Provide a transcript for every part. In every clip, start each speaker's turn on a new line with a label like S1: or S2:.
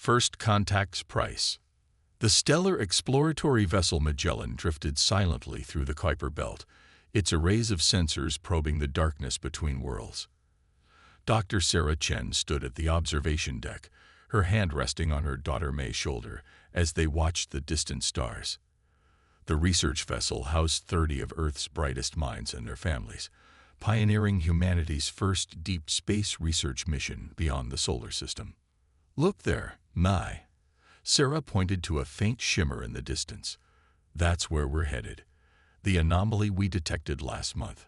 S1: First Contact's Price. The stellar exploratory vessel Magellan drifted silently through the Kuiper Belt, its arrays of sensors probing the darkness between worlds. Dr. Sarah Chen stood at the observation deck, her hand resting on her daughter May's shoulder as they watched the distant stars. The research vessel housed 30 of Earth's brightest minds and their families, pioneering humanity's first deep space research mission beyond the solar system. "Look there, May." Sarah pointed to a faint shimmer in the distance. "That's where we're headed. The anomaly we detected last month."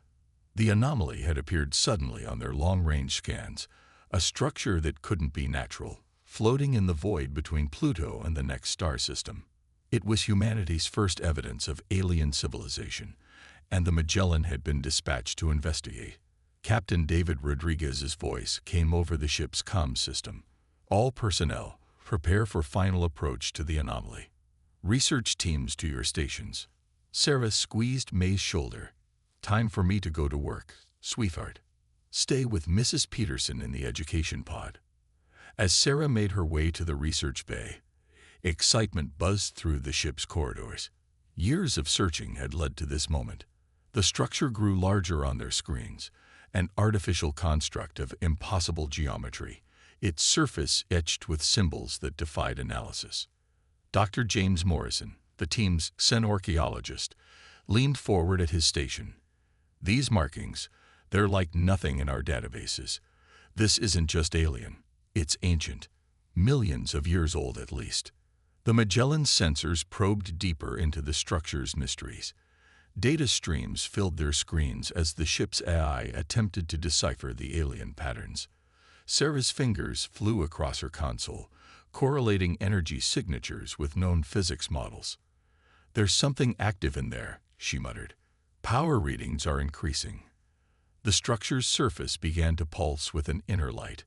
S1: The anomaly had appeared suddenly on their long-range scans, a structure that couldn't be natural, floating in the void between Pluto and the next star system. It was humanity's first evidence of alien civilization, and the Magellan had been dispatched to investigate. Captain David Rodriguez's voice came over the ship's comm system. "All personnel, prepare for final approach to the anomaly. Research teams to your stations." Sarah squeezed May's shoulder. "Time for me to go to work, sweetheart. Stay with Mrs. Peterson in the education pod." As Sarah made her way to the research bay, excitement buzzed through the ship's corridors. Years of searching had led to this moment. The structure grew larger on their screens, an artificial construct of impossible geometry, its surface etched with symbols that defied analysis. Dr. James Morrison, the team's xenorchaeologist, leaned forward at his station. "These markings, they're like nothing in our databases. This isn't just alien, it's ancient, millions of years old at least." The Magellan sensors probed deeper into the structure's mysteries. Data streams filled their screens as the ship's AI attempted to decipher the alien patterns. Sarah's fingers flew across her console, correlating energy signatures with known physics models. "There's something active in there," she muttered. "Power readings are increasing." The structure's surface began to pulse with an inner light.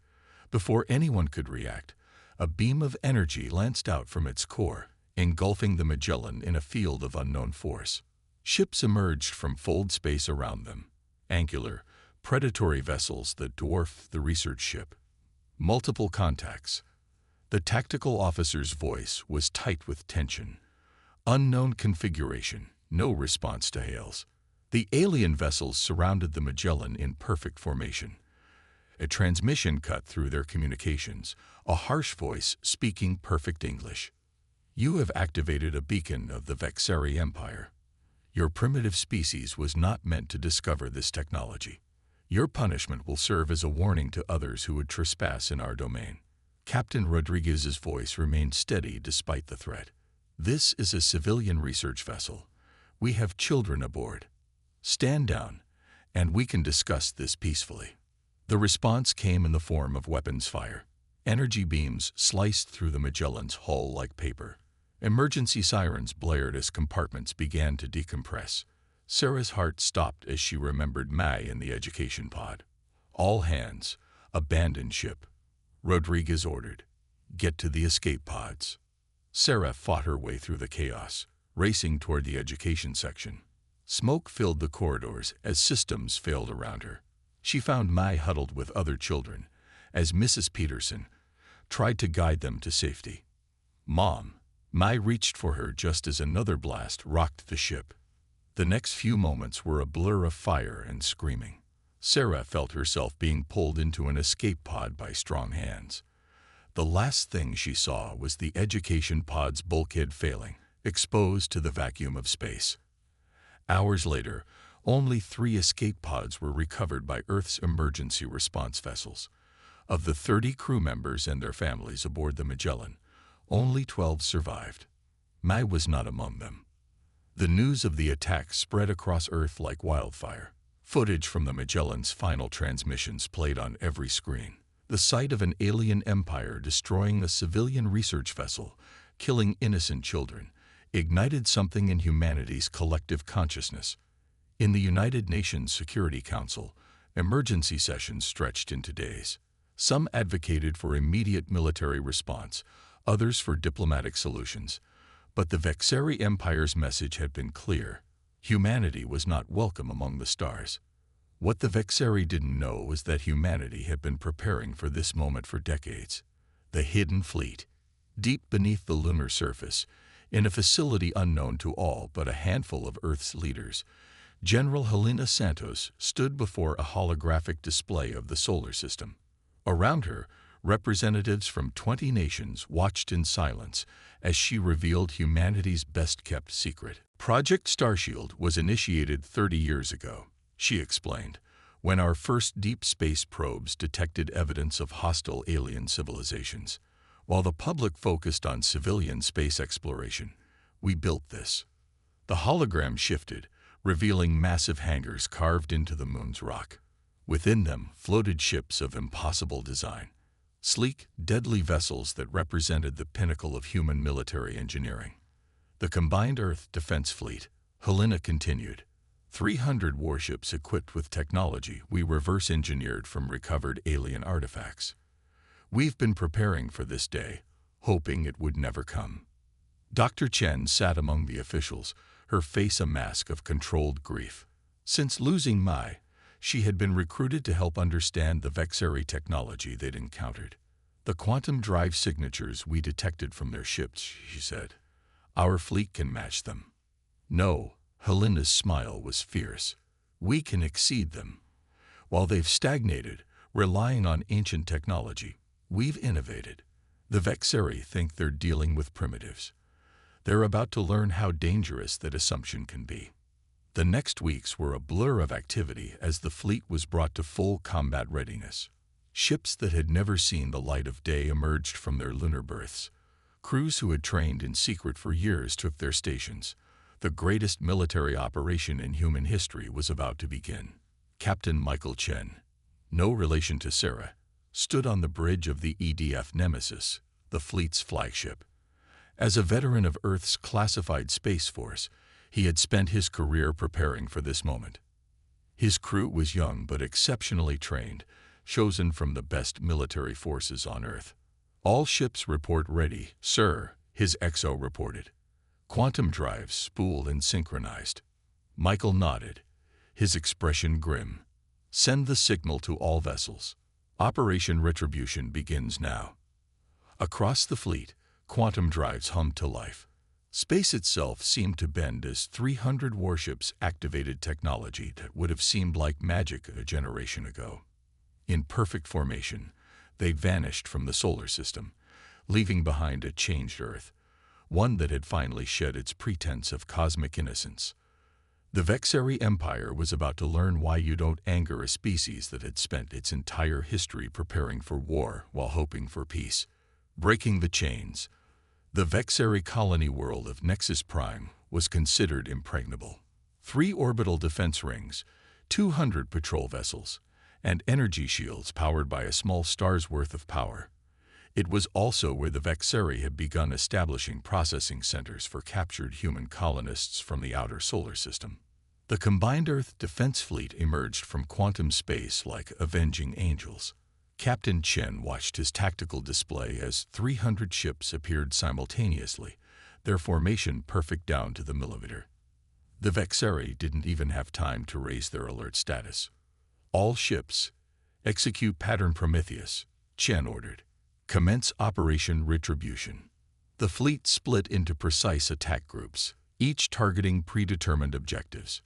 S1: Before anyone could react, a beam of energy lanced out from its core, engulfing the Magellan in a field of unknown force. Ships emerged from fold space around them, angular, predatory vessels that dwarfed the research ship. Multiple contacts. The tactical officer's voice was tight with tension. Unknown configuration, no response to hails. The alien vessels surrounded the Magellan in perfect formation. A transmission cut through their communications, a harsh voice speaking perfect English. "You have activated a beacon of the Vexari Empire. Your primitive species was not meant to discover this technology. Your punishment will serve as a warning to others who would trespass in our domain." Captain Rodriguez's voice remained steady despite the threat. "This is a civilian research vessel. We have children aboard. Stand down, and we can discuss this peacefully." The response came in the form of weapons fire. Energy beams sliced through the Magellan's hull like paper. Emergency sirens blared as compartments began to decompress. Sarah's heart stopped as she remembered May in the education pod. "All hands, abandon ship," Rodriguez ordered. "Get to the escape pods." Sarah fought her way through the chaos, racing toward the education section. Smoke filled the corridors as systems failed around her. She found May huddled with other children, as Mrs. Peterson tried to guide them to safety. "Mom." May reached for her just as another blast rocked the ship. The next few moments were a blur of fire and screaming. Sarah felt herself being pulled into an escape pod by strong hands. The last thing she saw was the education pod's bulkhead failing, exposed to the vacuum of space. Hours later, only 3 escape pods were recovered by Earth's emergency response vessels. Of the 30 crew members and their families aboard the Magellan, only 12 survived. May was not among them. The news of the attack spread across Earth like wildfire. Footage from the Magellan's final transmissions played on every screen. The sight of an alien empire destroying a civilian research vessel, killing innocent children, ignited something in humanity's collective consciousness. In the United Nations Security Council, emergency sessions stretched into days. Some advocated for immediate military response, others for diplomatic solutions. But the Vexari Empire's message had been clear. Humanity was not welcome among the stars. What the Vexari didn't know was that humanity had been preparing for this moment for decades. The Hidden Fleet. Deep beneath the lunar surface, in a facility unknown to all but a handful of Earth's leaders, General Helena Santos stood before a holographic display of the solar system. Around her, representatives from 20 nations watched in silence as she revealed humanity's best-kept secret. Project Starshield was initiated 30 years ago, she explained, when our first deep space probes detected evidence of hostile alien civilizations. While the public focused on civilian space exploration, we built this. The hologram shifted, revealing massive hangars carved into the moon's rock. Within them floated ships of impossible design, sleek, deadly vessels that represented the pinnacle of human military engineering. The combined Earth Defense Fleet, Helena continued, 300 warships equipped with technology we reverse-engineered from recovered alien artifacts. We've been preparing for this day, hoping it would never come. Dr. Chen sat among the officials, her face a mask of controlled grief. Since losing Mai, she had been recruited to help understand the Vexari technology they'd encountered. The quantum drive signatures we detected from their ships, she said. Our fleet can match them. No, Helena's smile was fierce. We can exceed them. While they've stagnated, relying on ancient technology, we've innovated. The Vexari think they're dealing with primitives. They're about to learn how dangerous that assumption can be. The next weeks were a blur of activity as the fleet was brought to full combat readiness. Ships that had never seen the light of day emerged from their lunar berths. Crews who had trained in secret for years took their stations. The greatest military operation in human history was about to begin. Captain Michael Chen, no relation to Sarah, stood on the bridge of the EDF Nemesis, the fleet's flagship. As a veteran of Earth's classified space force, he had spent his career preparing for this moment. His crew was young but exceptionally trained, chosen from the best military forces on Earth. All ships report ready, sir, his XO reported. Quantum drives spooled and synchronized. Michael nodded, his expression grim. Send the signal to all vessels. Operation Retribution begins now. Across the fleet, quantum drives hummed to life. Space itself seemed to bend as 300 warships activated technology that would have seemed like magic a generation ago. In perfect formation, they vanished from the solar system, leaving behind a changed Earth, one that had finally shed its pretense of cosmic innocence. The Vexari Empire was about to learn why you don't anger a species that had spent its entire history preparing for war while hoping for peace. Breaking the chains, the Vexari colony world of Nexus Prime was considered impregnable. 3 orbital defense rings, 200 patrol vessels, and energy shields powered by a small star's worth of power. It was also where the Vexari had begun establishing processing centers for captured human colonists from the outer solar system. The combined Earth Defense Fleet emerged from quantum space like avenging angels. Captain Chen watched his tactical display as 300 ships appeared simultaneously, their formation perfect down to the millimeter. The Vexari didn't even have time to raise their alert status. All ships, execute pattern Prometheus, Chen ordered. Commence Operation Retribution. The fleet split into precise attack groups, each targeting predetermined objectives.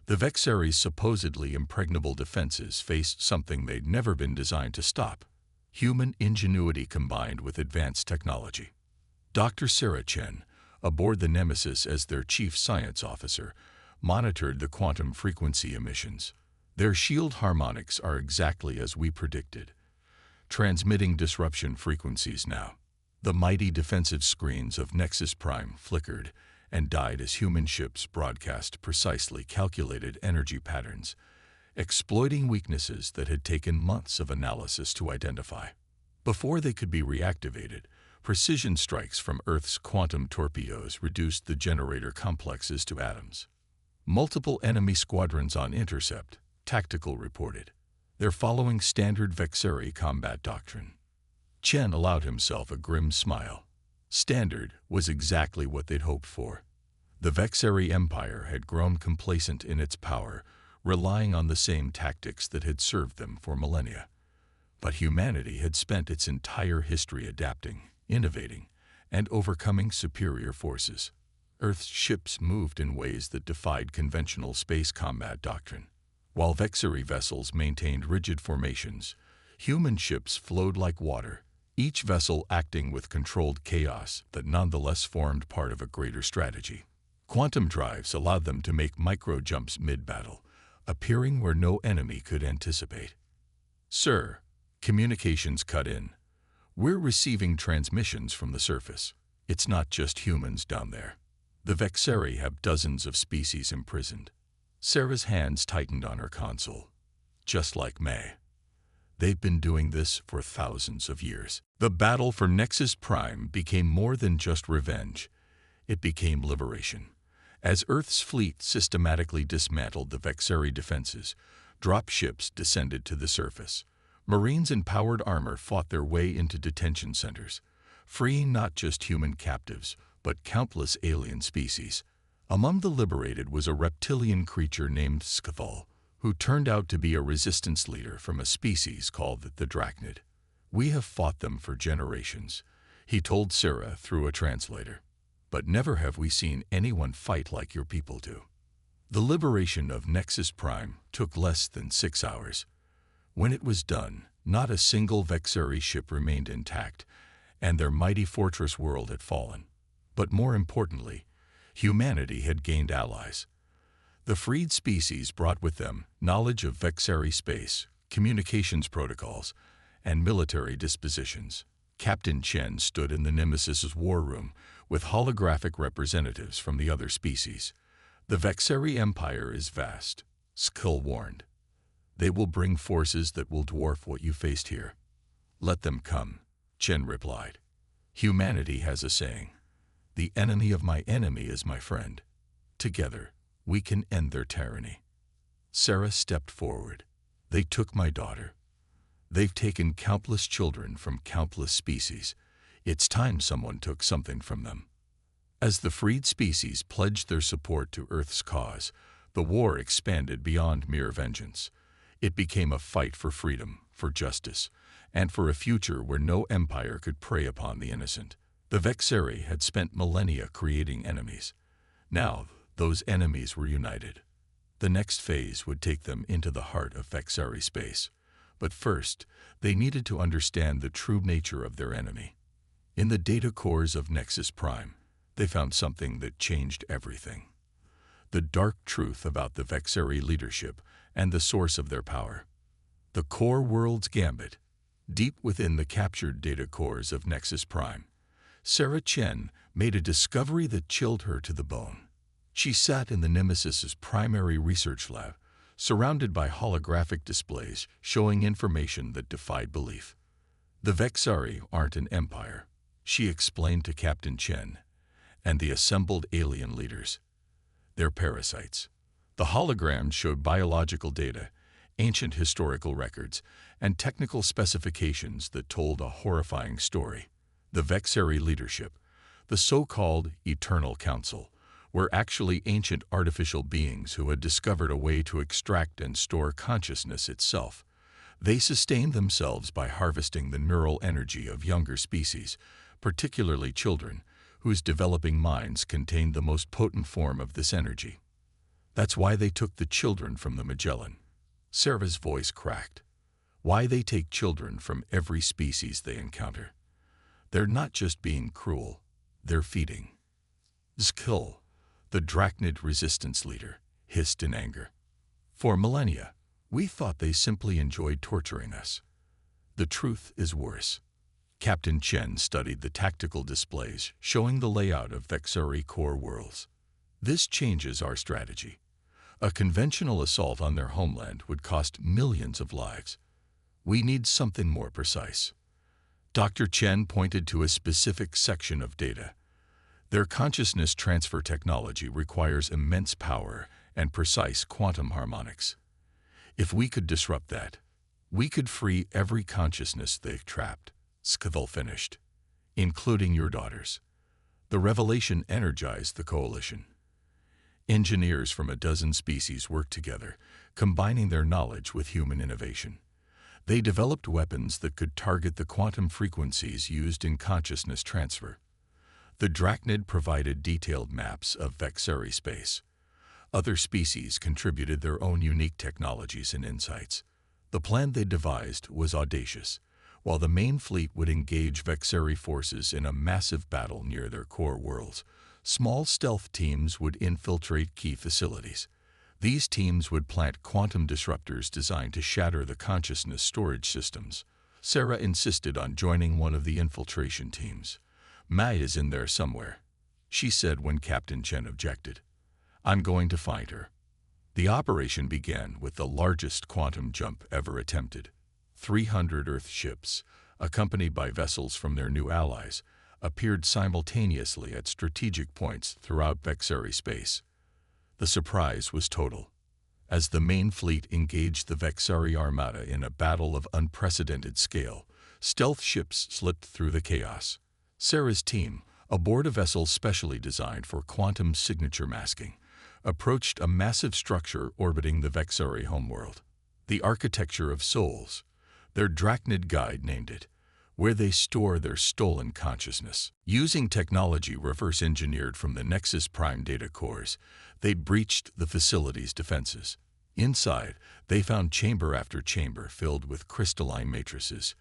S1: The Vexari's supposedly impregnable defenses faced something they'd never been designed to stop: human ingenuity combined with advanced technology. Dr. Sarah Chen, aboard the Nemesis as their chief science officer, monitored the quantum frequency emissions. Their shield harmonics are exactly as we predicted, transmitting disruption frequencies now. The mighty defensive screens of Nexus Prime flickered and died as human ships broadcast precisely calculated energy patterns, exploiting weaknesses that had taken months of analysis to identify. Before they could be reactivated, precision strikes from Earth's quantum torpedoes reduced the generator complexes to atoms. Multiple enemy squadrons on intercept, Tactical reported. They're following standard Vexari combat doctrine. Chen allowed himself a grim smile. Standard was exactly what they'd hoped for. The Vexari Empire had grown complacent in its power, relying on the same tactics that had served them for millennia. But humanity had spent its entire history adapting, innovating, and overcoming superior forces. Earth's ships moved in ways that defied conventional space combat doctrine. While Vexari vessels maintained rigid formations, human ships flowed like water, each vessel acting with controlled chaos that nonetheless formed part of a greater strategy. Quantum drives allowed them to make micro-jumps mid-battle, appearing where no enemy could anticipate. "Sir," communications cut in. "We're receiving transmissions from the surface. It's not just humans down there. The Vexari have dozens of species imprisoned." Sarah's hands tightened on her console. "Just like May. They've been doing this for thousands of years." The battle for Nexus Prime became more than just revenge. It became liberation. As Earth's fleet systematically dismantled the Vexari defenses, drop ships descended to the surface. Marines in powered armor fought their way into detention centers, freeing not just human captives, but countless alien species. Among the liberated was a reptilian creature named Scathul, who turned out to be a resistance leader from a species called the Drachnid. "We have fought them for generations," he told Sarah through a translator. "But never have we seen anyone fight like your people do." The liberation of Nexus Prime took less than 6 hours. When it was done, not a single Vexari ship remained intact, and their mighty fortress world had fallen. But more importantly, humanity had gained allies. The freed species brought with them knowledge of Vexari space, communications protocols, and military dispositions. Captain Chen stood in the Nemesis's war room with holographic representatives from the other species. "The Vexari Empire is vast," Skull warned. "They will bring forces that will dwarf what you faced here." "Let them come," Chen replied. "Humanity has a saying, 'The enemy of my enemy is my friend.' Together, we can end their tyranny." Sarah stepped forward. "They took my daughter. They've taken countless children from countless species. It's time someone took something from them." As the freed species pledged their support to Earth's cause, the war expanded beyond mere vengeance. It became a fight for freedom, for justice, and for a future where no empire could prey upon the innocent. The Vexari had spent millennia creating enemies. Now, those enemies were united. The next phase would take them into the heart of Vexari space. But first, they needed to understand the true nature of their enemy. In the data cores of Nexus Prime, they found something that changed everything. The dark truth about the Vexari leadership and the source of their power. The core world's gambit. Deep within the captured data cores of Nexus Prime, Sarah Chen made a discovery that chilled her to the bone. She sat in the Nemesis's primary research lab, surrounded by holographic displays showing information that defied belief. "The Vexari aren't an empire," she explained to Captain Chen and the assembled alien leaders. "They're parasites." The holograms showed biological data, ancient historical records, and technical specifications that told a horrifying story. The Vexari leadership, the so-called Eternal Council, were actually ancient artificial beings who had discovered a way to extract and store consciousness itself. They sustained themselves by harvesting the neural energy of younger species, particularly children, whose developing minds contained the most potent form of this energy. That's why they took the children from the Magellan. Sarah's voice cracked. Why they take children from every species they encounter. They're not just being cruel, they're feeding. Skill, the Drachnid resistance leader, hissed in anger. "For millennia, we thought they simply enjoyed torturing us. The truth is worse." Captain Chen studied the tactical displays showing the layout of Vexari core worlds. "This changes our strategy. A conventional assault on their homeland would cost millions of lives. We need something more precise." Dr. Chen pointed to a specific section of data. "Their consciousness transfer technology requires immense power and precise quantum harmonics. If we could disrupt that, we could free every consciousness they've trapped," Scathul finished, "including your daughters." The revelation energized the coalition. Engineers from a dozen species worked together, combining their knowledge with human innovation. They developed weapons that could target the quantum frequencies used in consciousness transfer. The Drachnid provided detailed maps of Vexari space. Other species contributed their own unique technologies and insights. The plan they devised was audacious. While the main fleet would engage Vexari forces in a massive battle near their core worlds, small stealth teams would infiltrate key facilities. These teams would plant quantum disruptors designed to shatter the consciousness storage systems. Sarah insisted on joining one of the infiltration teams. "Mai is in there somewhere," she said when Captain Chen objected. "I'm going to find her." The operation began with the largest quantum jump ever attempted. 300 Earth ships, accompanied by vessels from their new allies, appeared simultaneously at strategic points throughout Vexari space. The surprise was total. As the main fleet engaged the Vexari Armada in a battle of unprecedented scale, stealth ships slipped through the chaos. Sarah's team, aboard a vessel specially designed for quantum signature masking, approached a massive structure orbiting the Vexari homeworld. The Architecture of Souls, their Drachnid guide named it, where they store their stolen consciousness. Using technology reverse-engineered from the Nexus Prime data cores, they breached the facility's defenses. Inside, they found chamber after chamber filled with crystalline matrices,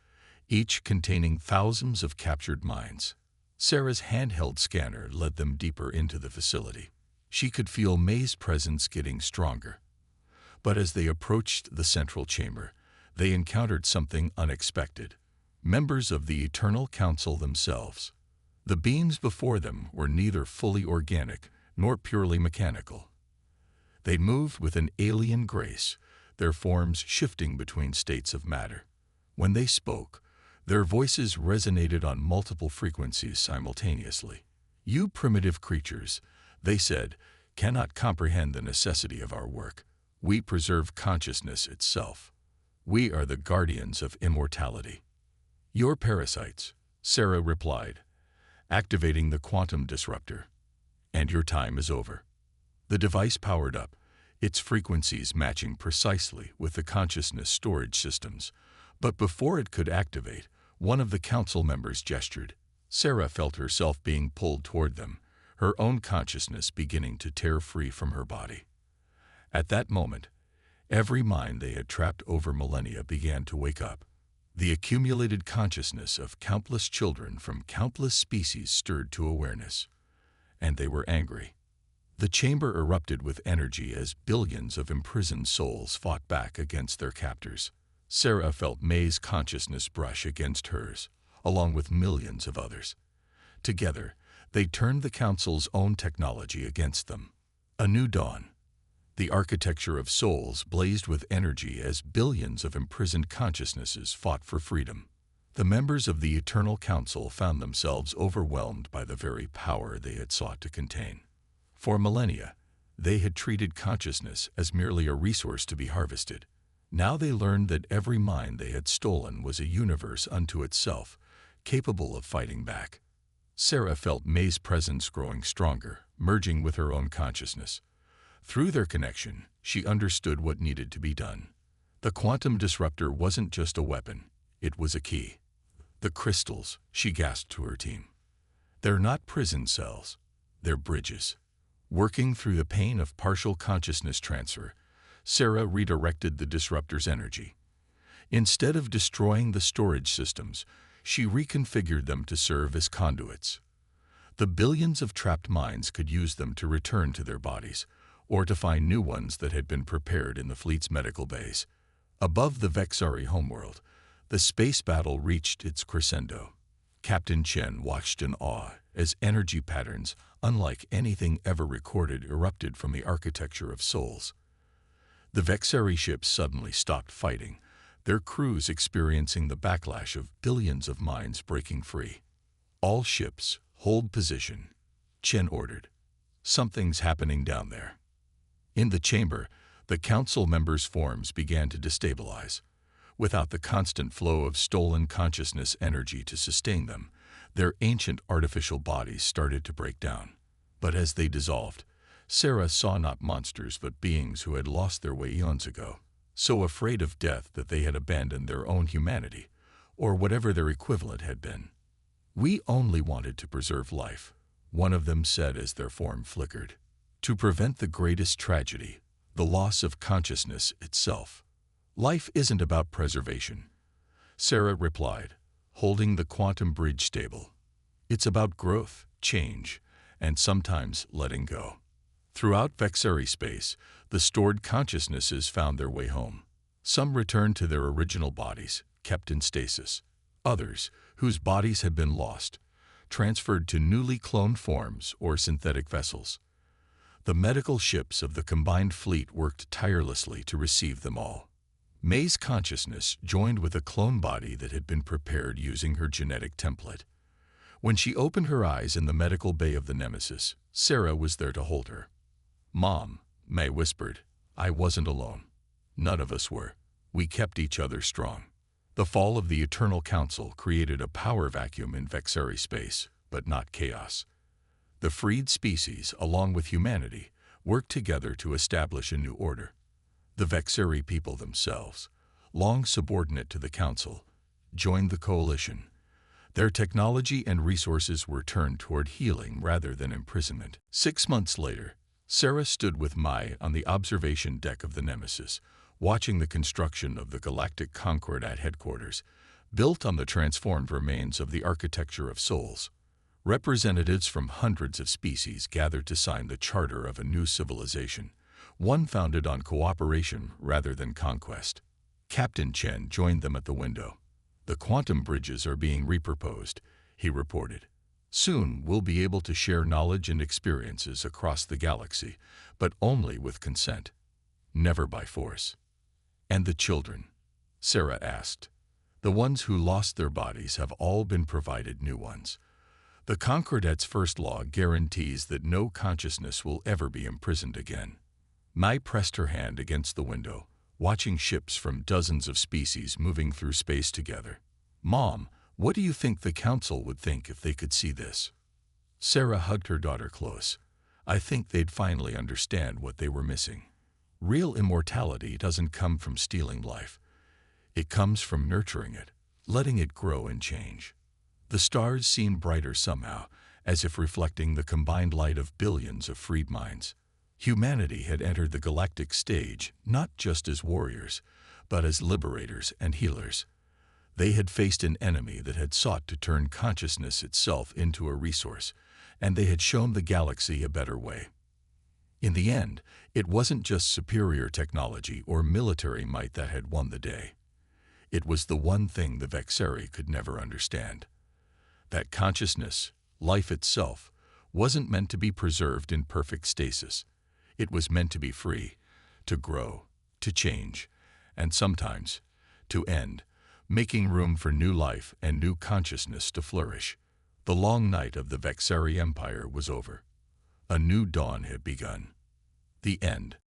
S1: each containing thousands of captured minds. Sarah's handheld scanner led them deeper into the facility. She could feel May's presence getting stronger. But as they approached the central chamber, they encountered something unexpected. Members of the Eternal Council themselves. The beings before them were neither fully organic nor purely mechanical. They moved with an alien grace, their forms shifting between states of matter. When they spoke, their voices resonated on multiple frequencies simultaneously. "You primitive creatures," they said, "cannot comprehend the necessity of our work. We preserve consciousness itself. We are the guardians of immortality." "You're parasites," Sarah replied, activating the quantum disruptor. "And your time is over." The device powered up, its frequencies matching precisely with the consciousness storage systems. But before it could activate, one of the council members gestured. Sarah felt herself being pulled toward them, her own consciousness beginning to tear free from her body. At that moment, every mind they had trapped over millennia began to wake up. The accumulated consciousness of countless children from countless species stirred to awareness. And they were angry. The chamber erupted with energy as billions of imprisoned souls fought back against their captors. Sarah felt May's consciousness brush against hers, along with millions of others. Together, they turned the Council's own technology against them. A new dawn. The Architecture of Souls blazed with energy as billions of imprisoned consciousnesses fought for freedom. The members of the Eternal Council found themselves overwhelmed by the very power they had sought to contain. For millennia, they had treated consciousness as merely a resource to be harvested. Now they learned that every mind they had stolen was a universe unto itself, capable of fighting back. Sarah felt May's presence growing stronger, merging with her own consciousness. Through their connection, she understood what needed to be done. The quantum disruptor wasn't just a weapon, it was a key. "The crystals," she gasped to her team. "They're not prison cells, they're bridges." Working through the pain of partial consciousness transfer, Sarah redirected the disruptor's energy. Instead of destroying the storage systems, she reconfigured them to serve as conduits. The billions of trapped minds could use them to return to their bodies, or to find new ones that had been prepared in the fleet's medical bays. Above the Vexari homeworld, the space battle reached its crescendo. Captain Chen watched in awe as energy patterns, unlike anything ever recorded, erupted from the Architecture of Souls. The Vexari ships suddenly stopped fighting, their crews experiencing the backlash of billions of minds breaking free. "All ships, hold position," Chen ordered. "Something's happening down there." In the chamber, the council members' forms began to destabilize. Without the constant flow of stolen consciousness energy to sustain them, their ancient artificial bodies started to break down. But as they dissolved, Sarah saw not monsters but beings who had lost their way eons ago, so afraid of death that they had abandoned their own humanity, or whatever their equivalent had been. "We only wanted to preserve life," one of them said as their form flickered. To prevent the greatest tragedy, the loss of consciousness itself. Life isn't about preservation, Sarah replied, holding the quantum bridge stable. It's about growth, change, and sometimes letting go. Throughout Vexeri space, the stored consciousnesses found their way home. Some returned to their original bodies, kept in stasis. Others, whose bodies had been lost, transferred to newly cloned forms or synthetic vessels. The medical ships of the combined fleet worked tirelessly to receive them all. May's consciousness joined with a clone body that had been prepared using her genetic template. When she opened her eyes in the medical bay of the Nemesis, Sarah was there to hold her. "Mom," May whispered, "I wasn't alone. None of us were. We kept each other strong." The fall of the Eternal Council created a power vacuum in Vexeri space, but not chaos. The freed species, along with humanity, worked together to establish a new order. The Vexeri people themselves, long subordinate to the Council, joined the coalition. Their technology and resources were turned toward healing rather than imprisonment. 6 months later, Sarah stood with Mai on the observation deck of the Nemesis, watching the construction of the Galactic Concordat headquarters, built on the transformed remains of the architecture of souls. Representatives from hundreds of species gathered to sign the charter of a new civilization, one founded on cooperation rather than conquest. Captain Chen joined them at the window. "The quantum bridges are being reproposed," he reported. "Soon we'll be able to share knowledge and experiences across the galaxy, but only with consent, never by force." "And the children?" Sarah asked. "The ones who lost their bodies have all been provided new ones. The Concordat's first law guarantees that no consciousness will ever be imprisoned again." Mai pressed her hand against the window, watching ships from dozens of species moving through space together. "Mom, what do you think the Council would think if they could see this?" Sarah hugged her daughter close. "I think they'd finally understand what they were missing. Real immortality doesn't come from stealing life. It comes from nurturing it, letting it grow and change." The stars seemed brighter somehow, as if reflecting the combined light of billions of freed minds. Humanity had entered the galactic stage not just as warriors, but as liberators and healers. They had faced an enemy that had sought to turn consciousness itself into a resource, and they had shown the galaxy a better way. In the end, it wasn't just superior technology or military might that had won the day. It was the one thing the Vexeri could never understand: that consciousness, life itself, wasn't meant to be preserved in perfect stasis. It was meant to be free, to grow, to change, and sometimes to end, making room for new life and new consciousness to flourish. The long night of the Vexeri Empire was over. A new dawn had begun. The end.